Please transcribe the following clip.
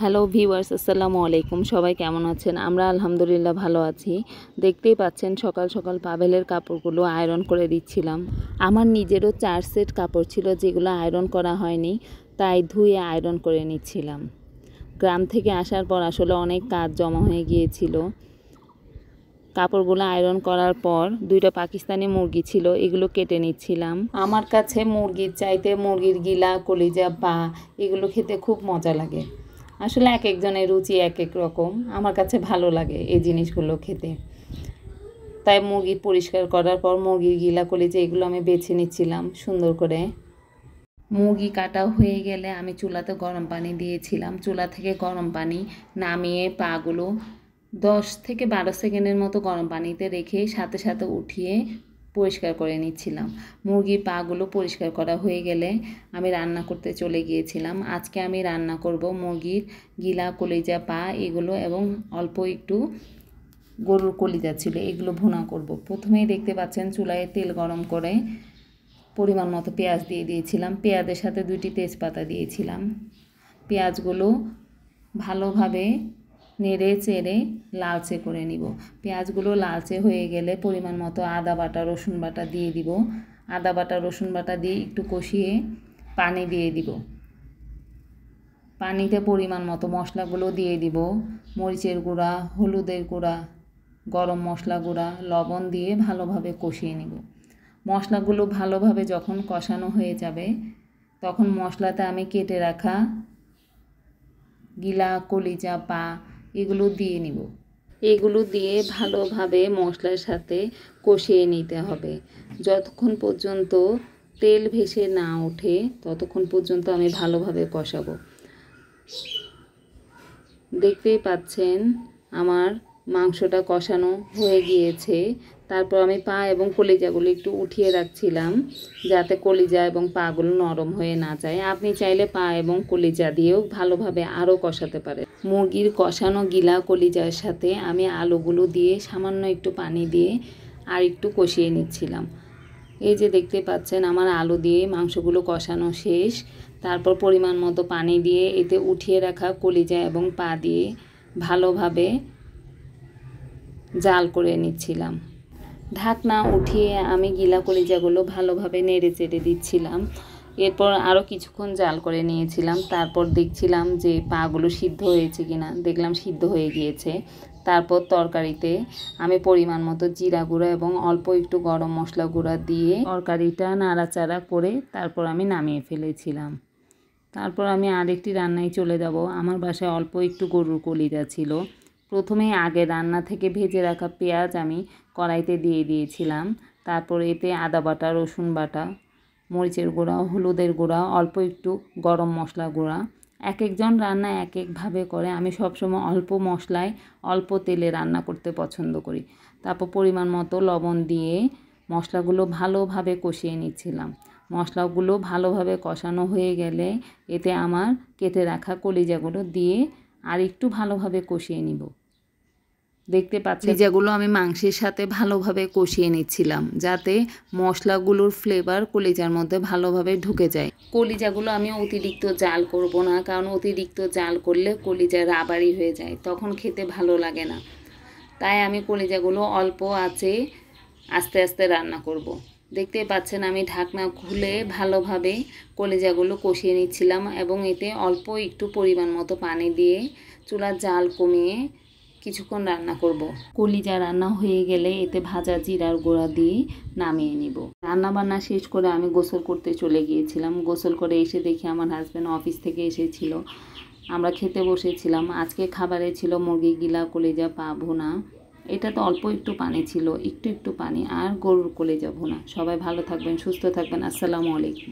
Hello viewers, আসসালামু আলাইকুম। সবাই কেমন আছেন? আমরা আলহামদুলিল্লাহ ভালো আছি। দেখতেই পাচ্ছেন সকাল সকাল পাবেলের কাপড়গুলো আয়রন করে দিচ্ছিলাম। আমার নিজেরও 4 সেট কাপড় ছিল যেগুলো আয়রন করা হয়নি, তাই ধুয়ে আয়রন করে নিচ্ছিলাম। গ্রাম থেকে আসার পর আসলে অনেক কাজ জমা হয়ে গিয়েছিল। কাপড়গুলো আয়রন করার পর 2টা পাকিস্তানি মুরগি ছিল, এগুলো কেটে নিচ্ছিলাম। আমার কাছে মুরগির চাইতে মুরগির গিলা, কলিজা, পা এগুলো খেতে খুব মজা লাগে। আসলে এক একজনের রুচি এক এক রকম। আমার কাছে ভালো লাগে এই জিনিসগুলো খেতে। তাই মুরগি পরিষ্কার করার পর মুরগির গিলা, কলিজা এগুলো আমি বেছে নিচ্ছিলাম সুন্দর করে। মুরগি কাটা হয়ে গেলে আমি চুলাতে গরম পানি দিয়েছিলাম। চুলা থেকে গরম পানি নামিয়ে পাগুলো 10 থেকে 12 সেকেন্ডের মতো গরম পানিতে রেখে সাথে সাথে উঠিয়ে পরিষ্কার করে নিচ্ছিলাম। মুরগির পাগুলো পরিষ্কার করা হয়ে গেলে আমি রান্না করতে চলে গিয়েছিলাম। আজকে আমি রান্না করব মুরগির গিলা, কলিজা, পা এগুলো এবং অল্প একটু গরুর কলিজা ছিল, এগুলো ভুনা করব। প্রথমেই দেখতে পাচ্ছেন চুলায় তেল গরম করে পরিমাণ মতো পেঁয়াজ দিয়ে দিয়েছিলাম। পেঁয়াজের সাথে 2টি তেজপাতা দিয়েছিলাম। পেঁয়াজগুলো ভালোভাবে নেড়ে চেড়ে লালচে করে নিব। পেঁয়াজগুলো লালচে হয়ে গেলে পরিমাণ মতো আদা বাটা, রসুন বাটা দিয়ে দিব। আদা বাটা, রসুন বাটা দিয়ে একটু কষিয়ে পানি দিয়ে দিব। পানিতে পরিমাণ মতো মশলাগুলো দিয়ে দিব। মরিচের গুঁড়া, হলুদের গুঁড়া, গরম মশলা গুঁড়া, লবণ দিয়ে ভালোভাবে কষিয়ে নিব। মশলাগুলো ভালোভাবে যখন কষানো হয়ে যাবে তখন মশলাতে আমি কেটে রাখা গিলা, কলিজা, পা এগুলো দিয়ে নিব। এগুলো দিয়ে ভালোভাবে মশলার সাথে কষিয়ে নিতে হবে। যতক্ষণ পর্যন্ত তেল ভেসে না ওঠে ততক্ষণ পর্যন্ত আমি ভালোভাবে কষাবো। দেখতেই পাচ্ছেন আমার মাংসটা কষানো হয়ে গিয়েছে। তারপর আমি পা এবং কলিজাগুলো একটু উঠিয়ে রাখছিলাম যাতে কলিজা এবং পাগুলো নরম হয়ে না যায়। আপনি চাইলে পা এবং কলিজা দিয়েও ভালোভাবে আরও কষাতে পারেন। মুরগির কষানো গিলা, কলিজার সাথে আমি আলুগুলো দিয়ে সামান্য একটু পানি দিয়ে আর একটু কষিয়ে নিচ্ছিলাম। এই যে দেখতে পাচ্ছেন আমার আলু দিয়ে মাংসগুলো কষানো শেষ। তারপর পরিমাণ মতো পানি দিয়ে এতে উঠিয়ে রাখা কলিজা এবং পা দিয়ে ভালোভাবে জাল করে নিচ্ছিলাম। ঢাকনা উঠিয়ে আমি গিলা, কলিজাগুলো ভালোভাবে নেড়ে চেড়ে দিচ্ছিলাম। এরপর আরও কিছুক্ষণ জাল করে নিয়েছিলাম। তারপর দেখছিলাম যে পাগুলো সিদ্ধ হয়েছে কিনা, দেখলাম সিদ্ধ হয়ে গিয়েছে। তারপর তরকারিতে আমি পরিমাণ মতো জিরা গুঁড়া এবং অল্প একটু গরম মশলা গুঁড়া দিয়ে তরকারিটা নাড়াচাড়া করে তারপর আমি নামিয়ে ফেলেছিলাম। তারপর আমি আরেকটি রান্নায় চলে যাব। আমার বাসায় অল্প একটু গরুর কলিজা ছিল। প্রথমেই আগে রান্না থেকে ভেজে রাখা পেঁয়াজ আমি কড়াইতে দিয়ে দিয়েছিলাম। তারপর এতে আদা বাটা, রসুন বাটা, মরিচের গুঁড়া, হলুদের গুঁড়া, অল্প একটু গরম মশলা গুঁড়া। এক একজন রান্না এক একভাবে করে। আমি সবসময় অল্প মশলায় অল্প তেলে রান্না করতে পছন্দ করি। তারপর পরিমাণ মতো লবণ দিয়ে মশলাগুলো ভালোভাবে কষিয়ে নিচ্ছিলাম। মশলাগুলো ভালোভাবে কষানো হয়ে গেলে এতে আমার কেটে রাখা কলিজাগুলো দিয়ে আর একটু ভালোভাবে কষিয়ে নিব। দেখতে পাচ্ছি কলিজাগুলো আমি মাংসের সাথে ভালোভাবে কষিয়ে নিচ্ছিলাম যাতে মশলাগুলোর ফ্লেভার কলিজার মধ্যে ভালোভাবে ঢুকে যায়। কলিজাগুলো আমি অতিরিক্ত জাল করব না, কারণ অতিরিক্ত জাল করলে কলিজা রাবারি হয়ে যায়, তখন খেতে ভালো লাগে না। তাই আমি কলিজাগুলো অল্প আঁচে আস্তে আস্তে রান্না করব। দেখতেই পাচ্ছেন আমি ঢাকনা খুলে ভালোভাবে কলিজাগুলো কষিয়ে নিচ্ছিলাম এবং এতে অল্প একটু পরিমাণ মতো পানি দিয়ে চুলার জাল কমিয়ে কিছুক্ষণ রান্না করব। কলিজা রান্না হয়ে গেলে এতে ভাজা জিরার গুঁড়া দিয়ে নামিয়ে নিব। রান্না বান্না শেষ করে আমি গোসল করতে চলে গিয়েছিলাম। গোসল করে এসে দেখি আমার হাজব্যান্ড অফিস থেকে এসেছিল। আমরা খেতে বসেছিলাম। আজকে খাবারে ছিল মুরগি গিলা, কলিজা, পা ভুনা। এটাতে অল্প একটু পানি ছিল, একটু পানি, আর গরুর কলিজা ভুনা। সবাই ভালো থাকবেন, সুস্থ থাকবেন। আসসালামু আলাইকুম।